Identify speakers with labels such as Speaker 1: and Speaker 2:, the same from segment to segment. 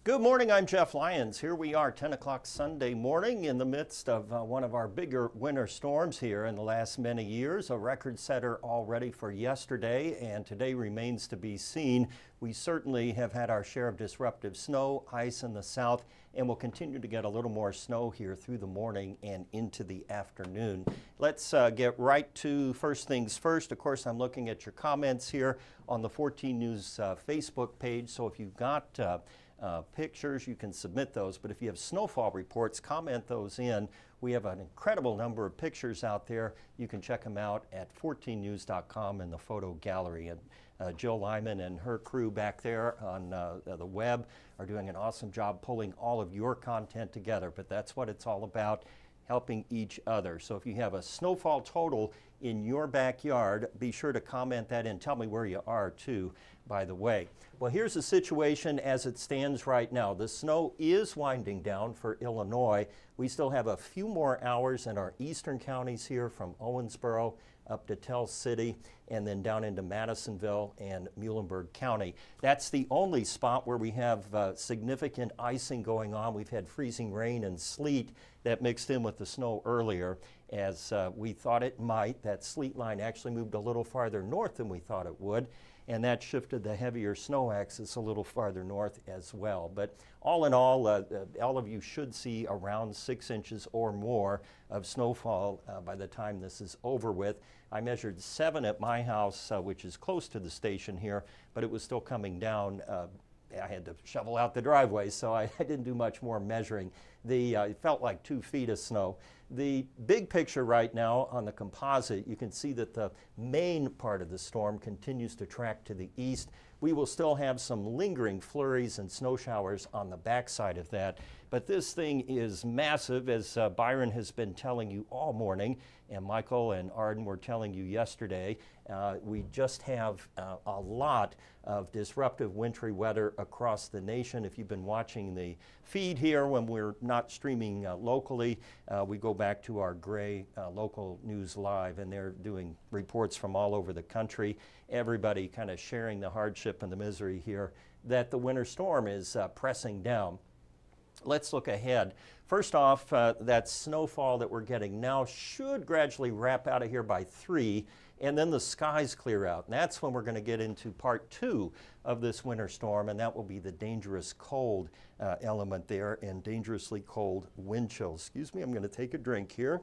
Speaker 1: Good morning, I'm Jeff Lyons. Here we are, 10 o'clock Sunday morning in the midst of one of our bigger winter storms here in the last many years. A record setter already for yesterday, and today remains to be seen. We certainly have had our share of disruptive snow, ice in the south, and we'll continue to get a little more snow here through the morning and into the afternoon. Let's get right to first things first. Of course, I'm looking at your comments here on the 14 News Facebook page, so if you've got pictures, you can submit those, but if you have snowfall reports, comment those in. We have an incredible number of pictures out there. You can check them out at 14news.com in the photo gallery. And Jill Lyman and her crew back there on the web are doing an awesome job pulling all of your content together, but that's what it's all about, helping each other. So if you have a snowfall total in your backyard, be sure to comment that in. Tell me where you are too, by the way. Well, here's the situation as it stands right now. The snow is winding down for Illinois. We still have a few more hours in our eastern counties here from Owensboro up to Tell City and then down into Madisonville and Muhlenberg County. That's the only spot where we have significant icing going on. We've had freezing rain and sleet that mixed in with the snow earlier as we thought it might. That sleet line actually moved a little farther north than we thought it would, and that shifted the heavier snow axis a little farther north as well. But all in all of you should see around 6 inches or more of snowfall by the time this is over with. I measured 7 at my house, which is close to the station here, but it was still coming down. I had to shovel out the driveway, so I didn't do much more measuring. It felt like 2 feet of snow. The big picture right now on the composite, you can see that the main part of the storm continues to track to the east. We will still have some lingering flurries and snow showers on the backside of that, but this thing is massive, as Byron has been telling you all morning, and Michael and Arden were telling you yesterday. We just have a lot of disruptive wintry weather across the nation. If you've been watching the feed here when we're not streaming locally, we go back to our Gray Local News Live, and they're doing reports from all over the country. Everybody kind of sharing the hardship and the misery here that the winter storm is pressing down. Let's look ahead. First off, that snowfall that we're getting now should gradually wrap out of here by 3, and then the skies clear out. And that's when we're going to get into part 2 of this winter storm, and that will be the dangerous cold element there and dangerously cold wind chills. Excuse me, I'm going to take a drink here.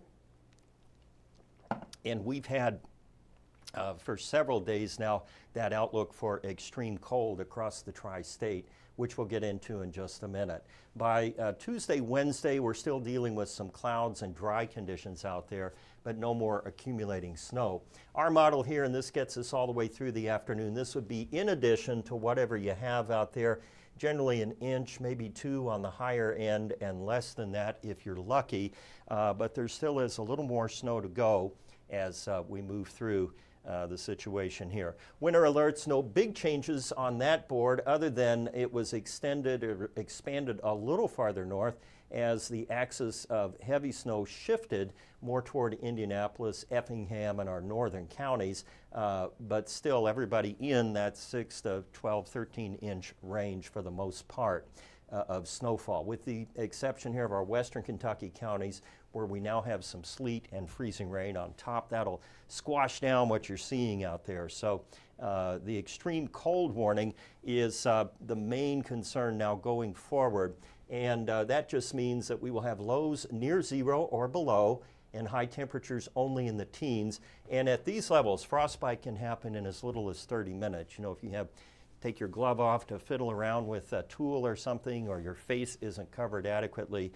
Speaker 1: And we've had for several days now that outlook for extreme cold across the tri-state, which we'll get into in just a minute. By Tuesday, Wednesday, we're still dealing with some clouds and dry conditions out there, but no more accumulating snow. Our model here, and this gets us all the way through the afternoon, this would be in addition to whatever you have out there, generally 1 inch, maybe 2 on the higher end, and less than that if you're lucky. But there still is a little more snow to go as we move through the situation here. Winter alerts, no big changes on that board other than it was extended or expanded a little farther north as the axis of heavy snow shifted more toward Indianapolis, Effingham, and our northern counties, but still everybody in that 6 to 12, 13 inch range for the most part of snowfall, with the exception here of our western Kentucky counties, where we now have some sleet and freezing rain on top. That'll squash down what you're seeing out there. So the extreme cold warning is the main concern now going forward. And that just means that we will have lows near 0 or below and high temperatures only in the teens. And at these levels, frostbite can happen in as little as 30 minutes. You know, if you take your glove off to fiddle around with a tool or something, or your face isn't covered adequately,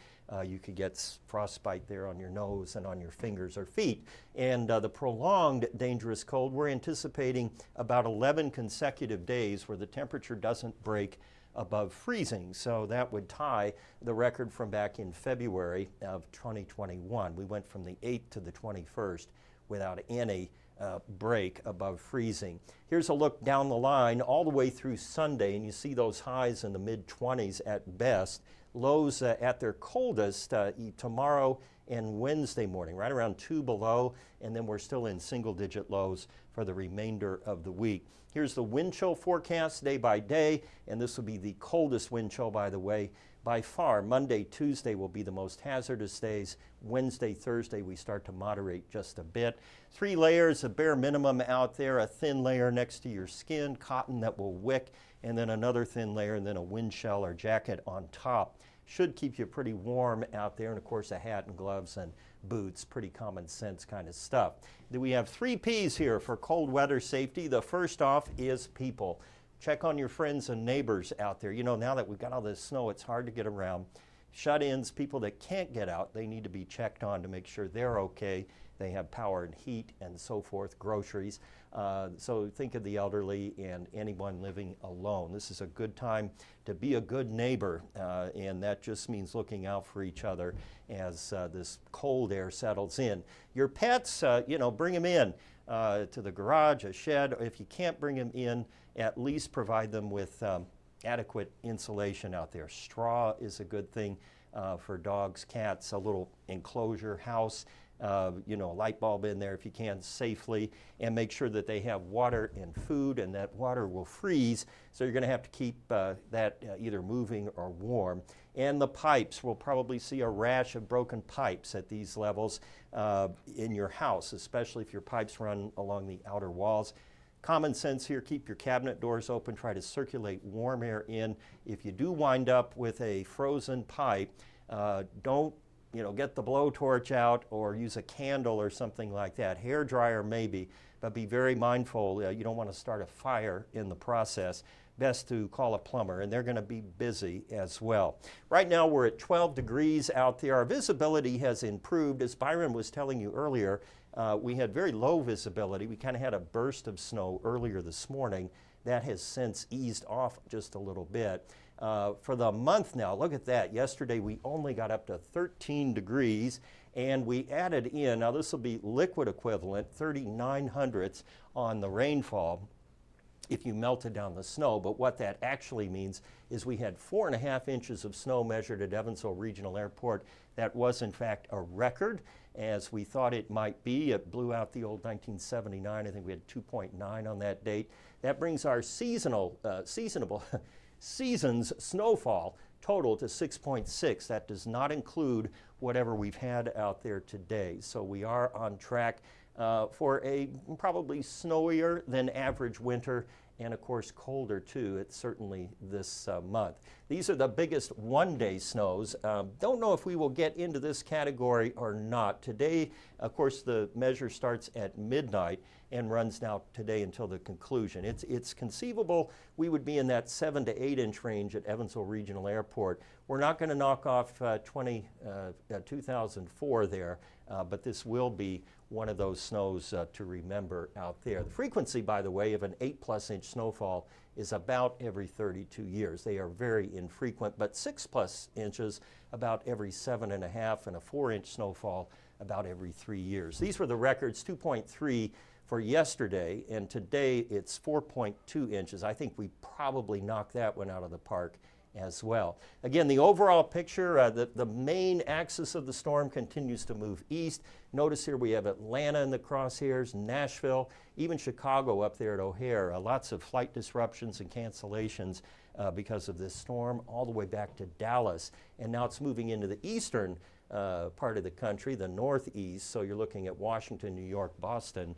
Speaker 1: you could get frostbite there on your nose and on your fingers or feet. And the prolonged dangerous cold, we're anticipating about 11 consecutive days where the temperature doesn't break above freezing. So that would tie the record from back in February of 2021. We went from the 8th to the 21st without any break above freezing. Here's a look down the line all the way through Sunday, and you see those highs in the mid-20s at best. Lows at their coldest tomorrow and Wednesday morning, right around 2 below, and then we're still in single-digit lows for the remainder of the week. Here's the wind chill forecast day by day, and this will be the coldest wind chill, by the way, by far. Monday, Tuesday will be the most hazardous days. Wednesday, Thursday, we start to moderate just a bit. 3 layers, a bare minimum out there, a thin layer next to your skin, cotton that will wick, and then another thin layer, and then a wind shell or jacket on top. Should keep you pretty warm out there, and of course a hat and gloves and boots, pretty common sense kind of stuff. Then we have 3 P's here for cold weather safety. The first off is people. Check on your friends and neighbors out there. You know, now that we've got all this snow, it's hard to get around. Shut-ins, people that can't get out, they need to be checked on to make sure they're okay. They have power and heat and so forth, groceries. So think of the elderly and anyone living alone. This is a good time to be a good neighbor, and that just means looking out for each other as this cold air settles in. Your pets, you know, bring them in to the garage, a shed. If you can't bring them in, at least provide them with adequate insulation out there. Straw is a good thing for dogs, cats, a little enclosure house. You know, a light bulb in there if you can safely, and make sure that they have water and food, and that water will freeze, so you're going to have to keep that either moving or warm. And the pipes, we'll probably see a rash of broken pipes at these levels in your house, especially if your pipes run along the outer walls. Common sense here, keep your cabinet doors open, try to circulate warm air in. If you do wind up with a frozen pipe, don't get the blowtorch out or use a candle or something like that. Hair dryer maybe, but be very mindful. You don't want to start a fire in the process. Best to call a plumber, and they're going to be busy as well. Right now we're at 12 degrees out there. Our visibility has improved. As Byron was telling you earlier, we had very low visibility. We kind of had a burst of snow earlier this morning. That has since eased off just a little bit. For the month now, look at that. Yesterday we only got up to 13 degrees, and we added in, now this will be liquid equivalent, 39 hundredths on the rainfall if you melted down the snow. But what that actually means is we had 4.5 inches of snow measured at Evansville Regional Airport. That was in fact a record, as we thought it might be. It blew out the old 1979. I think we had 2.9 on that date. That brings our season's snowfall total to 6.6. That does not include whatever we've had out there today. So we are on track for a probably snowier than average winter, and of course colder too. It's certainly this month. These are the biggest one-day snows. Don't know if we will get into this category or not. Today, of course, the measure starts at midnight and runs now today until the conclusion. It's conceivable we would be in that 7 to 8 inch range at Evansville Regional Airport. We're not going to knock off 2004 there, but this will be one of those snows to remember out there. The frequency, by the way, of an 8+ inch snowfall is about every 32 years. They are very infrequent, but 6+ inches about every 7.5, and a 4-inch snowfall about every 3 years. These were the records, 2.3 for yesterday, and today it's 4.2 inches. I think we probably knocked that one out of the park as well. Again, the overall picture, the main axis of the storm continues to move east. Notice here we have Atlanta in the crosshairs, Nashville, even Chicago up there at O'Hare. Lots of flight disruptions and cancellations because of this storm, all the way back to Dallas. And now it's moving into the eastern part of the country, the northeast. So you're looking at Washington, New York, Boston,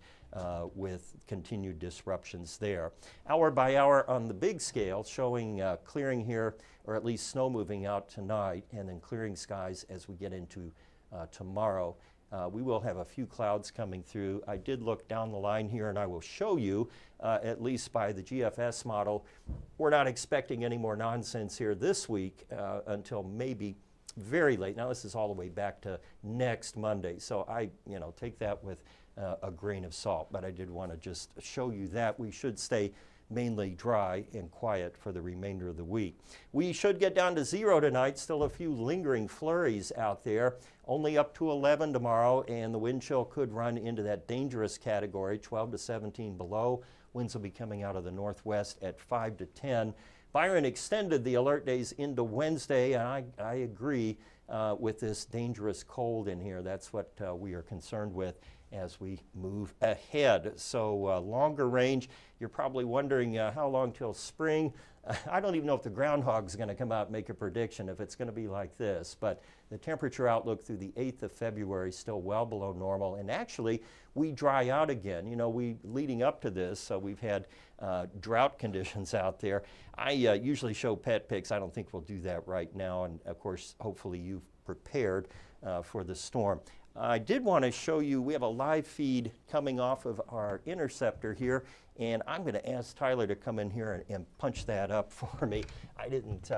Speaker 1: with continued disruptions there. Hour by hour on the big scale, showing clearing here, or at least snow moving out tonight, and then clearing skies as we get into tomorrow. We will have a few clouds coming through. I did look down the line here, and I will show you, at least by the GFS model, we're not expecting any more nonsense here this week until maybe very late. Now this is all the way back to next Monday, so I take that with a grain of salt, but I did want to just show you that we should stay mainly dry and quiet for the remainder of the week. We should get down to 0 tonight, still a few lingering flurries out there, only up to 11 tomorrow, and the wind chill could run into that dangerous category, 12 to 17 below. Winds will be coming out of the northwest at 5 to 10. Byron extended the alert days into Wednesday, and I agree with this dangerous cold in here. That's what we are concerned with as we move ahead. So longer range, you're probably wondering how long till spring. I don't even know if the groundhog's going to come out and make a prediction if it's going to be like this, but the temperature outlook through the 8th of February is still well below normal, and actually we dry out again. You know, leading up to this, we've had drought conditions out there. I usually show pet pics. I don't think we'll do that right now, and of course hopefully you've prepared for the storm. I did want to show you, we have a live feed coming off of our interceptor here, and I'm going to ask Tyler to come in here and punch that up for me. I didn't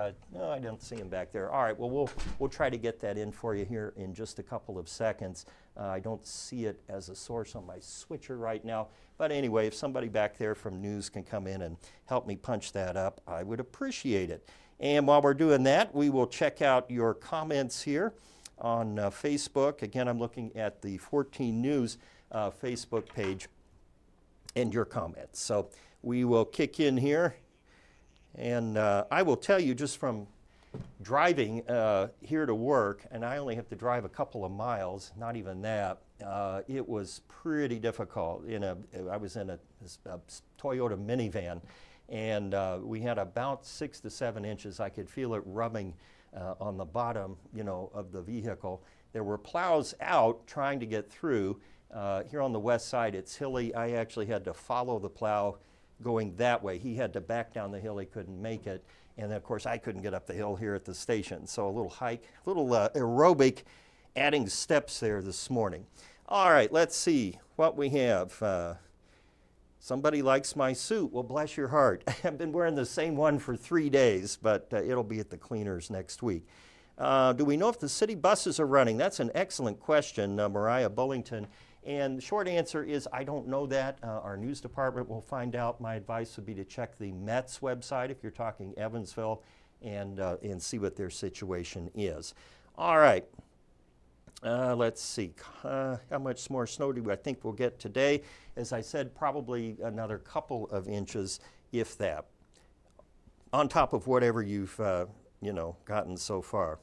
Speaker 1: see him back there. All right, well, we'll try to get that in for you here in just a couple of seconds. I don't see it as a source on my switcher right now, but anyway, if somebody back there from news can come in and help me punch that up, I would appreciate it. And while we're doing that, we will check out your comments here on Facebook. Again, I'm looking at the 14 News Facebook page and your comments. So we will kick in here, and I will tell you just from driving here to work, and I only have to drive a couple of miles, not even that, it was pretty difficult. I was in a Toyota minivan, and we had about 6 to 7 inches. I could feel it rubbing on the bottom, of the vehicle. There were plows out trying to get through. Here on the west side, it's hilly. I actually had to follow the plow going that way. He had to back down the hill. He couldn't make it. And then, of course, I couldn't get up the hill here at the station. So a little hike, a little aerobic, adding steps there this morning. All right, let's see what we have. Somebody likes my suit. Well, bless your heart. I've been wearing the same one for 3 days, but it'll be at the cleaners next week. Do we know if the city buses are running? That's an excellent question, Mariah Bullington. And the short answer is I don't know that. Our news department will find out. My advice would be to check the Mets website if you're talking Evansville and see what their situation is. All right. Let's see, how much more snow do I think we'll get today? As I said, probably another couple of inches, if that, on top of whatever you've, gotten so far.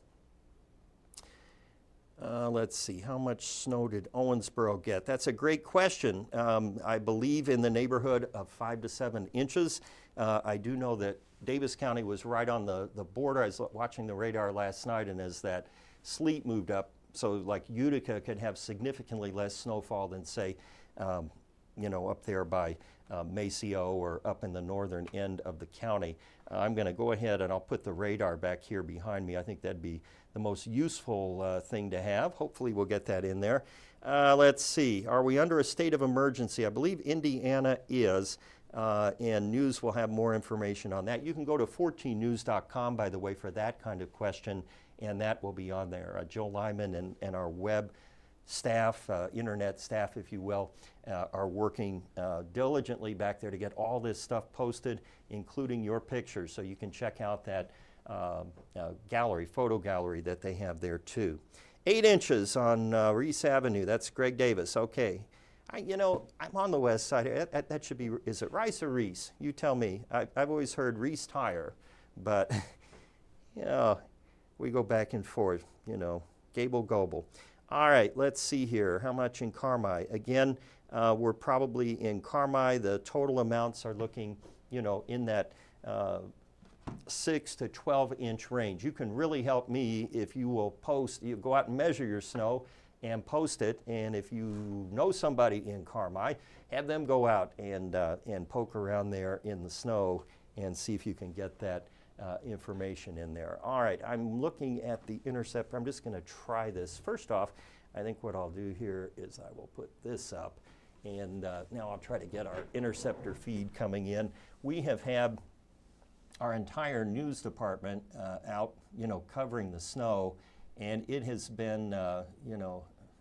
Speaker 1: Let's see, how much snow did Owensboro get? That's a great question. I believe in the neighborhood of 5 to 7 inches. I do know that Davis County was right on the border. I was watching the radar last night, and as that sleet moved up, so like Utica could have significantly less snowfall than, say, up there by Maceo or up in the northern end of the county. I'm going to go ahead and I'll put the radar back here behind me. I think that'd be the most useful thing to have. Hopefully we'll get that in there. Let's see. Are we under a state of emergency? I believe Indiana is, and News will have more information on that. You can go to 14news.com, by the way, for that kind of question, and that will be on there. Joe Lyman and our web staff, internet staff, if you will, are working diligently back there to get all this stuff posted, including your pictures, so you can check out that photo gallery that they have there too. 8 inches on Reese Avenue. That's Greg Davis. Okay. I'm on the west side. That should be, is it Rice or Reese? You tell me. I've always heard Reese Tire, but, we go back and forth, Gable Goble. All right, let's see here. How much in Carmi? Again, we're probably in Carmi. The total amounts are looking, in that 6 to 12 inch range. You can really help me if you will you go out and measure your snow and post it. And if you know somebody in Carmi, have them go out and poke around there in the snow and see if you can get that information in there. All right, I'm looking at the interceptor. I'm just going to try this. First off, I think what I'll do here is I will put this up, and now I'll try to get our interceptor feed coming in. We have had our entire news department out, covering the snow, and it has been,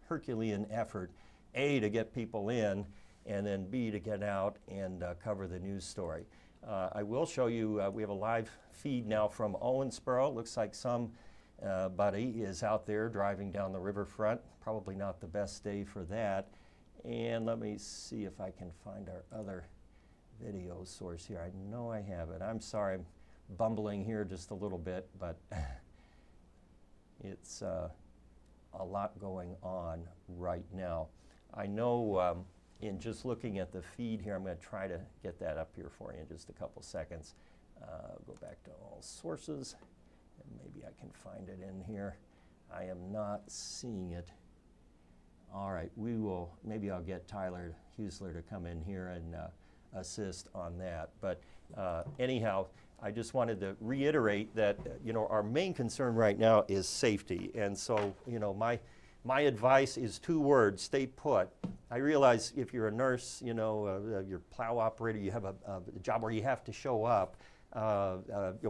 Speaker 1: Herculean effort, A, to get people in, and then B, to get out and cover the news story. I will show you, we have a live feed now from Owensboro. Looks like somebody is out there driving down the riverfront. Probably not the best day for that. And let me see if I can find our other video source here. I know I have it. I'm sorry, I'm bumbling here just a little bit, but it's a lot going on right now. I know in just looking at the feed here, I'm going to try to get that up here for you in just a couple seconds. Go back to all sources, and maybe I can find it in here. I am not seeing it. All right, maybe I'll get Tyler Husler to come in here and assist on that. But anyhow, I just wanted to reiterate that our main concern right now is safety. And so my advice is 2 words: stay put. I realize if you're a nurse, you're plow operator, you have a job where you have to show up,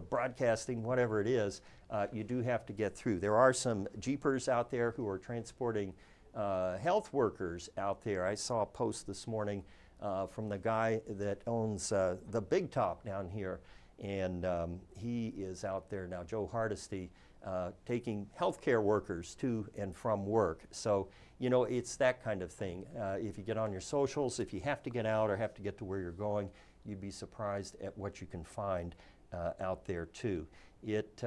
Speaker 1: broadcasting, whatever it is, you do have to get through. There are some Jeepers out there who are transporting health workers out there. I saw a post this morning from the guy that owns the Big Top down here, and he is out there now, Joe Hardesty, taking healthcare workers to and from work. So, it's that kind of thing. If you get on your socials, if you have to get out or have to get to where you're going, you'd be surprised at what you can find out there too. It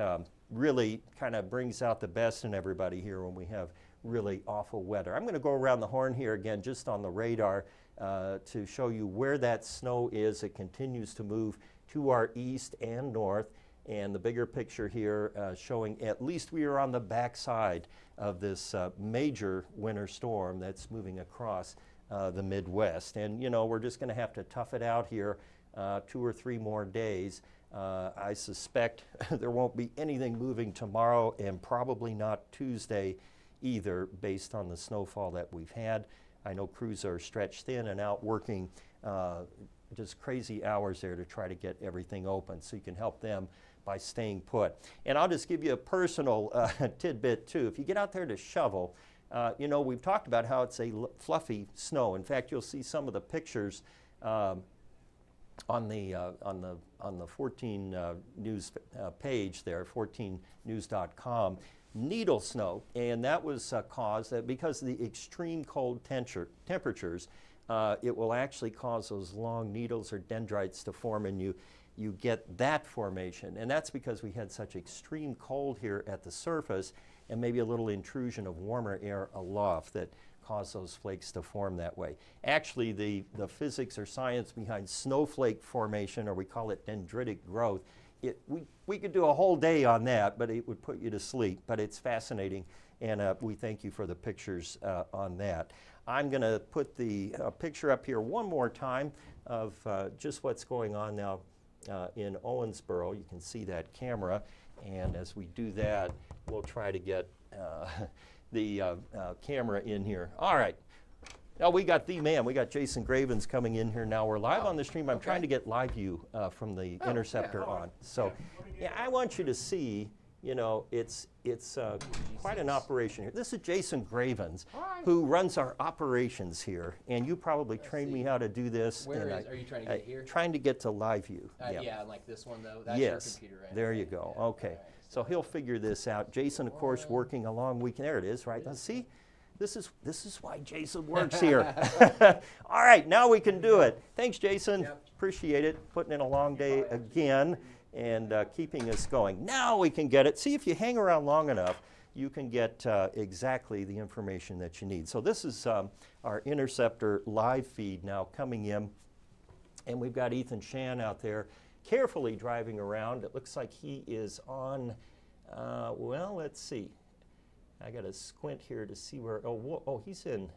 Speaker 1: really kind of brings out the best in everybody here when we have really awful weather. I'm going to go around the horn here again just on the radar to show you where that snow is. It continues to move to our east and north, and the bigger picture here showing at least we are on the backside of this major winter storm that's moving across the Midwest. And we're just going to have to tough it out here 2 or 3 more days. I suspect there won't be anything moving tomorrow, and probably not Tuesday either, based on the snowfall that we've had. I know crews are stretched thin and out working just crazy hours there to try to get everything open, so you can help them by staying put. And I'll just give you a personal tidbit too. If you get out there to shovel, we've talked about how it's a fluffy snow. In fact, you'll see some of the pictures on the 14 News page there, 14news.com. Needle snow, and that was caused because of the extreme cold temperatures. It will actually cause those long needles or dendrites to form, and you get that formation. And that's because we had such extreme cold here at the surface, and maybe a little intrusion of warmer air aloft that caused those flakes to form that way. Actually, the physics or science behind snowflake formation, or we call it dendritic growth, we could do a whole day on that, but it would put you to sleep. But it's fascinating, and we thank you for the pictures on that. I'm going to put the picture up here one more time of just what's going on now in Owensboro. You can see that camera, and as we do that, we'll try to get the camera in here. All right. Now we got the man. We got Jason Gravens coming in here now. We're live on the stream. I'm trying to get live view from the Interceptor on. So, I want you to see. It's quite an operation here. This is Jason Gravens, who runs our operations here, and you probably trained me how to do this.
Speaker 2: Are you trying to get here?
Speaker 1: Trying to get to live view.
Speaker 2: Yeah, like this one though. That's
Speaker 1: yes,
Speaker 2: your computer, right?
Speaker 1: There you go.
Speaker 2: Yeah.
Speaker 1: Okay, so he'll figure this out. Jason, of course, working a long weekend. There it is, right? Now, see, this is why Jason works here. All right, now we can do it. Thanks, Jason.
Speaker 2: Yep.
Speaker 1: Appreciate it. Putting in a long day again and keeping us going. Now we can get it. See, if you hang around long enough, you can get exactly the information that you need. So this is our Interceptor live feed now coming in, and we've got Ethan Shan out there carefully driving around. It looks like he is on, well, let's see. I got to squint here to see where, he's in,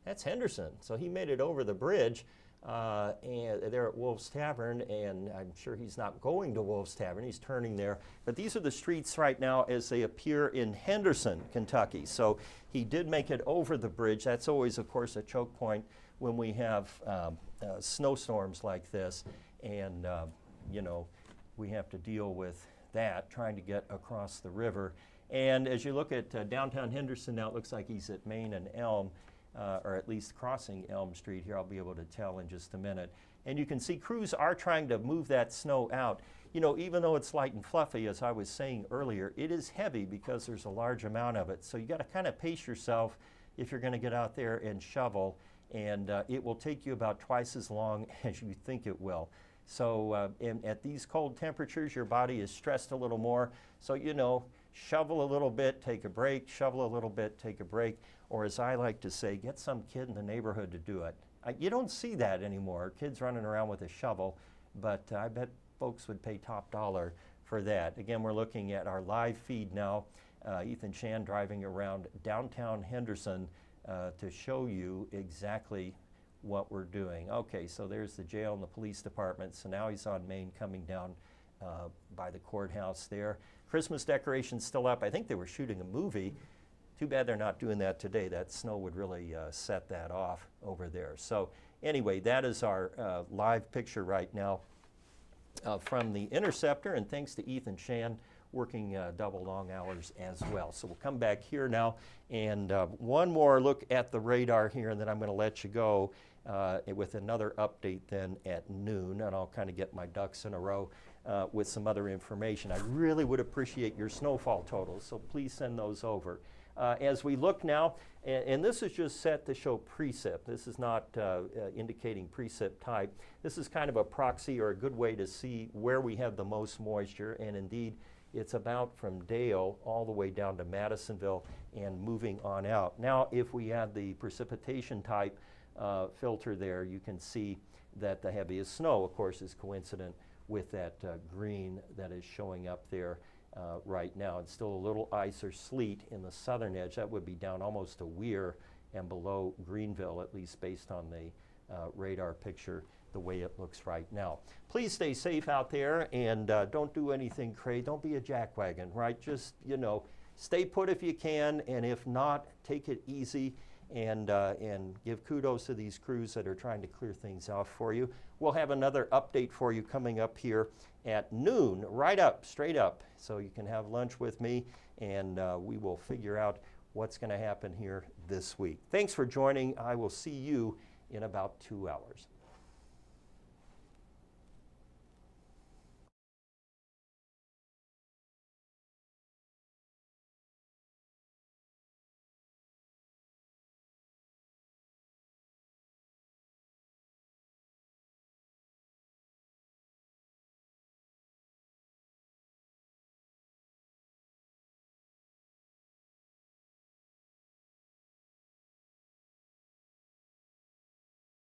Speaker 1: that's Henderson. So he made it over the bridge. And they're at Wolf's Tavern, and I'm sure he's not going to Wolf's Tavern. He's turning there. But these are the streets right now as they appear in Henderson, Kentucky. So he did make it over the bridge. That's always, of course, a choke point when we have snowstorms like this. And, we have to deal with that, trying to get across the river. And as you look at downtown Henderson now, it looks like he's at Main and Elm. Or at least crossing Elm Street here. I'll be able to tell in just a minute. And you can see crews are trying to move that snow out. You know, even though it's light and fluffy, as I was saying earlier, it is heavy because there's a large amount of it. So you got to kind of pace yourself if you're going to get out there and shovel, and it will take you about twice as long as you think it will. So and at these cold temperatures, your body is stressed a little more. So, you know, shovel a little bit, take a break, shovel a little bit, take a break, or as I like to say, get some kid in the neighborhood to do it. You don't see that anymore, kids running around with a shovel, but I bet folks would pay top dollar for that. Again, we're looking at our live feed now. Ethan Chan driving around downtown Henderson to show you exactly what we're doing. Okay, so there's the jail and the police department. So now he's on Main coming down by the courthouse there. Christmas decorations still up. I think they were shooting a movie. Too bad they're not doing that today. That snow would really set that off over there. So anyway, that is our live picture right now from the Interceptor, and thanks to Ethan Chan working double long hours as well. So we'll come back here now, and one more look at the radar here, and then I'm going to let you go with another update then at noon, and I'll kind of get my ducks in a row with some other information. I really would appreciate your snowfall totals, so please send those over. As we look now, and this is just set to show precip. This is not indicating precip type. This is kind of a proxy or a good way to see where we have the most moisture, and indeed it's about from Dale all the way down to Madisonville and moving on out. Now if we add the precipitation type filter there, you can see that the heaviest snow, of course, is coincident with that green that is showing up there right now. It's still a little ice or sleet in the southern edge. That would be down almost to Weir and below Greenville, at least based on the radar picture, the way it looks right now. Please stay safe out there, and don't do anything crazy. Don't be a jackwagon, right? Just, you know, stay put if you can, and if not, take it easy, and give kudos to these crews that are trying to clear things off for you. We'll have another update for you coming up here at noon, right up, straight up, so you can have lunch with me, and we will figure out what's going to happen here this week. Thanks for joining. I will see you in about 2 hours.